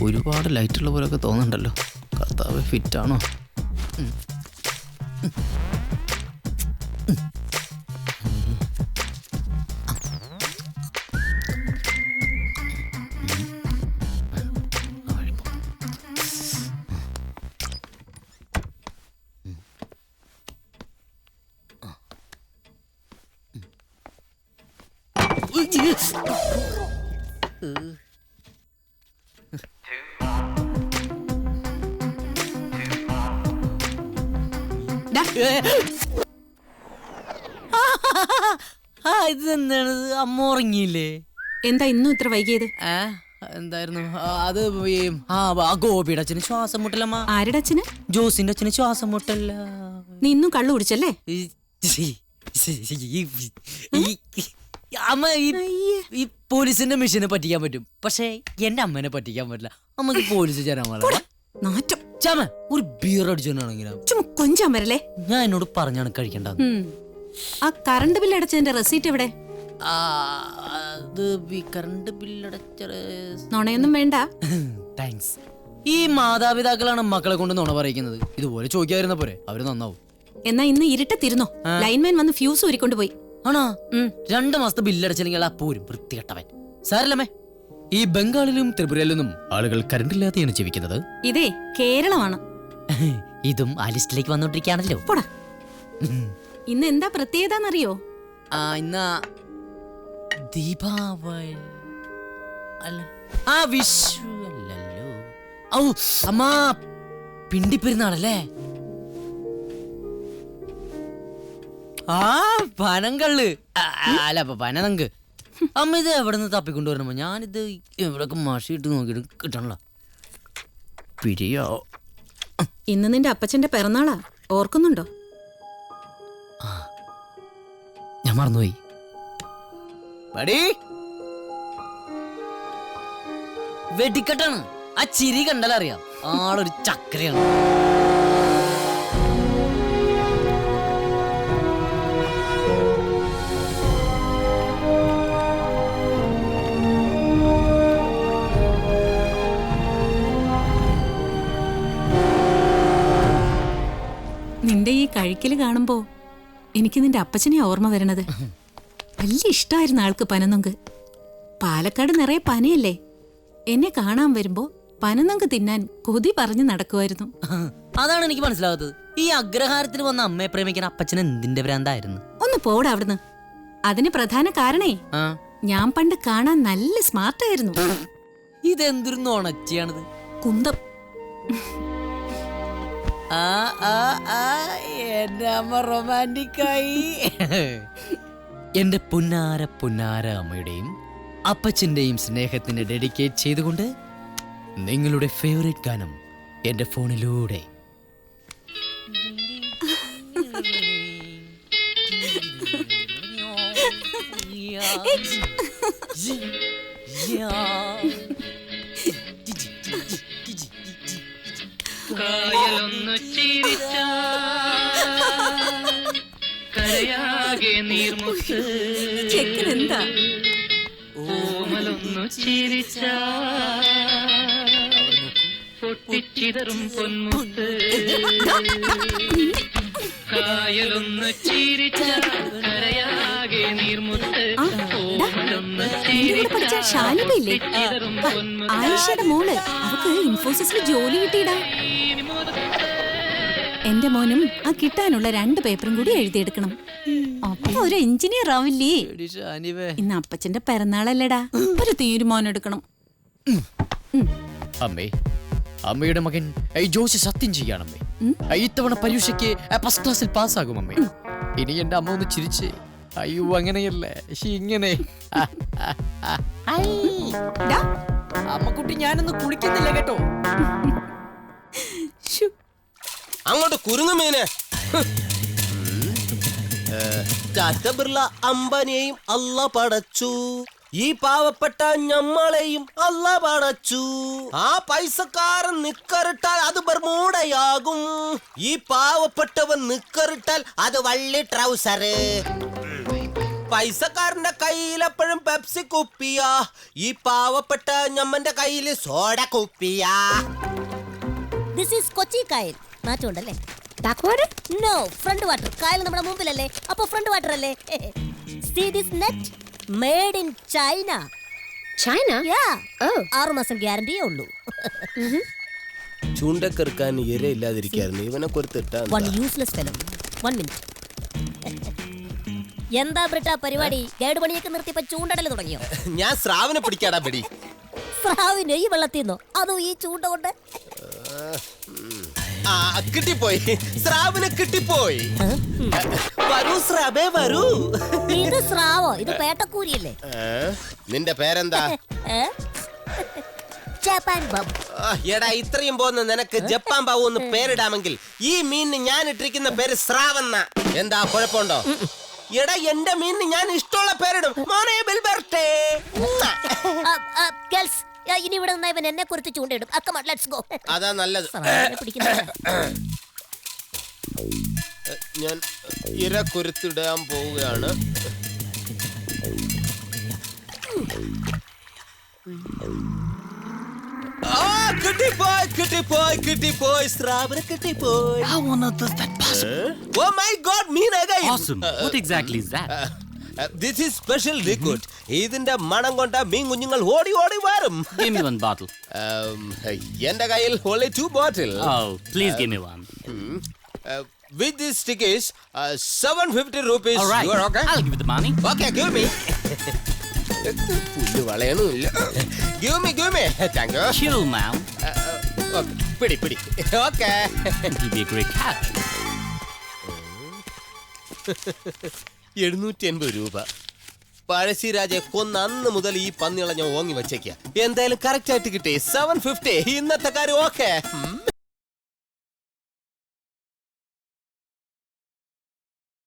ഒരുപാട് ലൈറ്റുള്ള പോലൊക്കെ തോന്നുന്നുണ്ടല്ലോ. കർത്താവ് ഫിറ്റാണോ? ഇതെന്താണ്? അമ്മ ഉറങ്ങിയില്ലേ? എന്താ ഇന്നും ഇത്ര വൈകിയത്? എന്തായിരുന്നു അത്? ഗോപിയുടെ അച്ഛന് ശ്വാസം മുട്ടലമ്മ. ആരുടെ അച്ഛന്? ജോസിന്റെ അച്ഛന് ശ്വാസം മുട്ടല്ല. നീ ഇന്നും കള്ളു കുടിച്ചല്ലേ? അമ്മ ഈ പോലീസിന്റെ മിഷനെ പറ്റിക്കാൻ പറ്റും, പക്ഷെ എന്റെ അമ്മനെ പറ്റിക്കാൻ പറ്റില്ല. അമ്മക്ക് പോലീസ് നാറ്റം. ചാമ ഒരു ബിയർ അടിച്ചോണ്ടാണെങ്കിലോ കൊഞ്ചാൻ വരല്ലേ? ഞാൻ എന്നോട് പറഞ്ഞാണ് കഴിക്കണ്ട. ആ കറണ്ട് ബില്ല് അടച്ചതിന്റെ റെസീറ്റ് എവിടെ? കറണ്ട് ബില്ലടച്ച നുണയൊന്നും വേണ്ട. താങ്ക്സ്. ഈ മാതാപിതാക്കളാണ് മക്കളെ കൊണ്ട് നുണ പറയിക്കുന്നത്. ഇതുപോലെ ചോദിക്കാതിരുന്ന പോരെ, അവര് നന്നാവും. എന്നാ ഇന്ന് ഇരുട്ടത്തിരുന്നോ? ലൈൻമാൻ വന്ന് ഫ്യൂസ് ഊരിക്കൊണ്ട് പോയി. ആണോ? 2 മാസത്തെ ബില്ലടച്ചില്ലെങ്കിൽ ആ പോരും വൃത്തികെട്ടവൻ. സാരല്ലമ്മേ, ഈ ബംഗാളിലും ത്രിപുരയിലൊന്നും ആളുകൾ കറണ്ടില്ലാതെയാണ് ജീവിക്കുന്നത്. ഇതേ കേരളമാണ്. ഇതും ആ ലിസ്റ്റിലേക്ക് വന്നോണ്ടിരിക്കുകയാണല്ലോ. പോടാ. ഇന്ന് എന്താ പ്രത്യേകതന്നറിയോ? ഇന്ന് ദീപാവലി അല്ല, വിഷു അല്ലല്ലോ. ഔ അമ്മാ, പിണ്ടിപ്പെരുന്നാളല്ലേ? പനങ്കള്ള് അല്ല, പനനങ്ക്. അമ്മ ഇത് എവിടെ നിന്ന് തപ്പിക്കൊണ്ടുവരണമോ? ഞാനിത് എവിടെയൊക്കെ മഷിയിട്ട് നോക്കിയിട്ട് കിട്ടണല്ലോ. പിരിയോ? ഇന്ന് നിന്റെ അപ്പച്ചന്റെ പിറന്നാളാ, ഓർക്കുന്നുണ്ടോ? ഞാൻ മറന്നുപോയി. വെടിക്കെട്ടാണ്. ആ ചിരി കണ്ടാലറിയാം ആളൊരു ചക്കരയാണ്. നിന്റെ ഈ കഴിക്കല് കാണുമ്പോ എനിക്ക് നിന്റെ അപ്പച്ചനെ ഓർമ്മ വരണത്. വലിയ ഇഷ്ടമായിരുന്നു ആൾക്ക് പനനൊങ്ക്. പാലക്കാട് നിറയെ പനയല്ലേ. എന്നെ കാണാൻ വരുമ്പോ പനനൊങ്ക് തിന്നാൻ കൊതി പറഞ്ഞു നടക്കുമായിരുന്നു. അതാണ് എനിക്ക് മനസ്സിലാവാത്തത്. ഈ അഗ്രഹാരത്തിൽ വന്ന അമ്മയെ പ്രേമിക്കാൻ അപ്പച്ചന് എന്തിന്റെ ഭ്രാന്തായിരുന്നു? ഒന്ന് പോടാ അവിടുന്ന്. അതിന് പ്രധാന കാരണേ, ഞാൻ പണ്ട് കാണാൻ നല്ല സ്മാർട്ടായിരുന്നു. ഇതെന്തൊരു നോണച്ചിയാണിത്? കുന്തം. എന്റെ അമ്മ റൊമാൻറ്റിക്കായി. എന്റെ പുന്നാര പുന്നാര അമ്മയുടെയും അപ്പച്ചന്റെയും സ്നേഹത്തിന് ഡെഡിക്കേറ്റ് ചെയ്തുകൊണ്ട് നിങ്ങളുടെ ഫേവറേറ്റ് ഗാനം എന്റെ ഫോണിലൂടെ. കായലൊന്നു ചിരിച്ചാൽ കരയാകെ നീർമുത്ത്, എന്താ ഓമലൊന്നു ചിരിച്ചാൽ പൊട്ടിച്ചിതറും പൊന്മുത്ത്. കായലൊന്നു ചിരിച്ചാൽ കരയാകെ നീർമുത്ത്, ഓമലൊന്നു ചിരിച്ചാൽ പൊട്ടിച്ചിതറും പൊന്മുത്ത്. ആയിഷയുടെ മോള്, അവക്ക് ഇൻഫോസിസിൽ ജോലി കിട്ടിയിടാ. എന്റെ മോനും ആ കിട്ടാനുള്ള 2 പേപ്പറും കൂടി എഴുതിയെടുക്കണം. അപ്പൊ ഒരു എഞ്ചിനീയർ ആവില്ലേ? ഇന്ന് അപ്പച്ചന്റെ പിറന്നാളല്ലേടാ, ഒരു തീരുമാനം എടുക്കണം. അമ്മേ, അമ്മയുടെ മകൻ ജോസ് സത്യം ചെയ്യാണമ്മേ. ഇത്തവണ പരീക്ഷയ്ക്ക് ഫസ്റ്റ് ക്ലാസ്സിൽ പാസ്സാകും അമ്മേ. ഇനി എന്റെ അമ്മ ഒന്ന് ചിരിച്ച്, അയ്യോ അങ്ങനെയല്ലേ ഇങ്ങനെ. അമ്മക്കുട്ടി, ഞാനൊന്ന് കുളിക്കുന്നില്ല കേട്ടോ. അങ്ങോട്ട് കുരുങ്ങുമീനെ. ടാറ്റ ബിർള അംബാനിയെയും അല്ല പടച്ചു, ഈ പാവപ്പെട്ട ഞമ്മളെയും അല്ല പടച്ചു. ആ പൈസക്കാരൻ നിക്കറിട്ടാൽ അത് ബർമൂടയാകും, ഈ പാവപ്പെട്ടവൻ നിക്കറിട്ടാൽ അത് വള്ളി ട്രൗസർ. പൈസക്കാരന്റെ കയ്യിൽ എപ്പോഴും പെപ്സി കുപ്പിയാ, ഈ പാവപ്പെട്ട ഞമ്മന്റെ കയ്യില് സോഡ കുപ്പിയാ. ദിസ് ഈസ് കൊച്ചി കായൽ. മാറ്റമുണ്ടല്ലേ? No, front water. കായൽ നമ്മുടെ മുമ്പിലല്ലേ, അപ്പൊ ഫ്രണ്ട് വാട്ടർ അല്ലേ? See this net? Made in China. China? Yeah. Oh. 6 മാസം ഗ്യാരണ്ടിയേ ഉള്ളൂ. ചൂണ്ടക്കെറുക്കാൻ ഇരയില്ലാതിരിക്കായിരുന്നു, ഇവനെ കൊരുത്തിട്ടാ. One useless fellow. 1 minute. എന്താ ബ്രിട്ടാ പരിപാടി? ഗൈഡ് പണിയൊക്കെ നിർത്തിയപ്പോ ചൂണ്ടടൽ തുടങ്ങിയോ? ഞാൻ സ്രാവിനെ പിടിക്കാടാ ബെടി. സ്രാവിന് ഈ വെള്ളത്തിന്നോ? അതോ ഈ ചൂണ്ട കൊണ്ട്? കിട്ടിപ്പോയി, സ്രാവിനെ കിട്ടിപ്പോയി. വരൂ സ്രാബേ വരൂ. ഇത് സ്രാവോ? ഇത് പേട്ടക്കൂരിയല്ലേ? നിന്റെ പേരെന്താ? ജപ്പാൻ ബാബു. എടാ, ഇത്രയും പോകുന്ന നിനക്ക് ജപ്പാൻ ബാബു എന്ന് പേരിടാമെങ്കിൽ ഈ മീനിന് ഞാൻ ഇട്ടിരിക്കുന്ന പേര് സ്രാവെന്ന. എന്താ കുഴപ്പമുണ്ടോ? എടാ, എന്റെ മീനിന് ഞാൻ ഇഷ്ടമുള്ള പേരിടും. മോനെ ബിൽബർട്ടേ. ഗേൾസ്, ഇനി ഇവിടെ നിന്നാ ഇവൻ എന്നെ കുറിച്ച് ചൂണ്ടയിടും. Let's go. അതാ നല്ലത്. ഞാൻ ഇര കുരുത്തിടാൻ പോവുകയാണ്. കിട്ടിപ്പോയി, കിട്ടിപ്പോയി, കിട്ടിപ്പോയി, സ്രാവിനെ കിട്ടിപ്പോയി. How on earth is that possible? Oh my God, mean again. Awesome. What exactly is that? This is special liquid. ഇതിന്റെ മണം കൊണ്ട മീൻ കുഞ്ഞുങ്ങൾ ഓടി ഓടി വരും. Give me one bottle. എന്റെ കയ്യിൽ only 2 bottles. Oh, please give me one. With this stick is 750 rupees. All right. You are okay? I'll give you the money. Okay, give me. പുല്ല് വളയണമില്ല. Give me, give me. Thank you. Chill now. Okay, പിടി പിടി. Okay. It'll be a great catch. 780 രൂപ. പഴശ്ശിരാജയെ കൊന്ന അന്ന് മുതൽ ഈ പന്നികളെ ഞാൻ ഓങ്ങി വെച്ചേക്ക. എന്തായാലും കറക്റ്റ് ആയിട്ട് കിട്ടി. 750. ഇന്നത്തെ കാര്യം ഓക്കെ.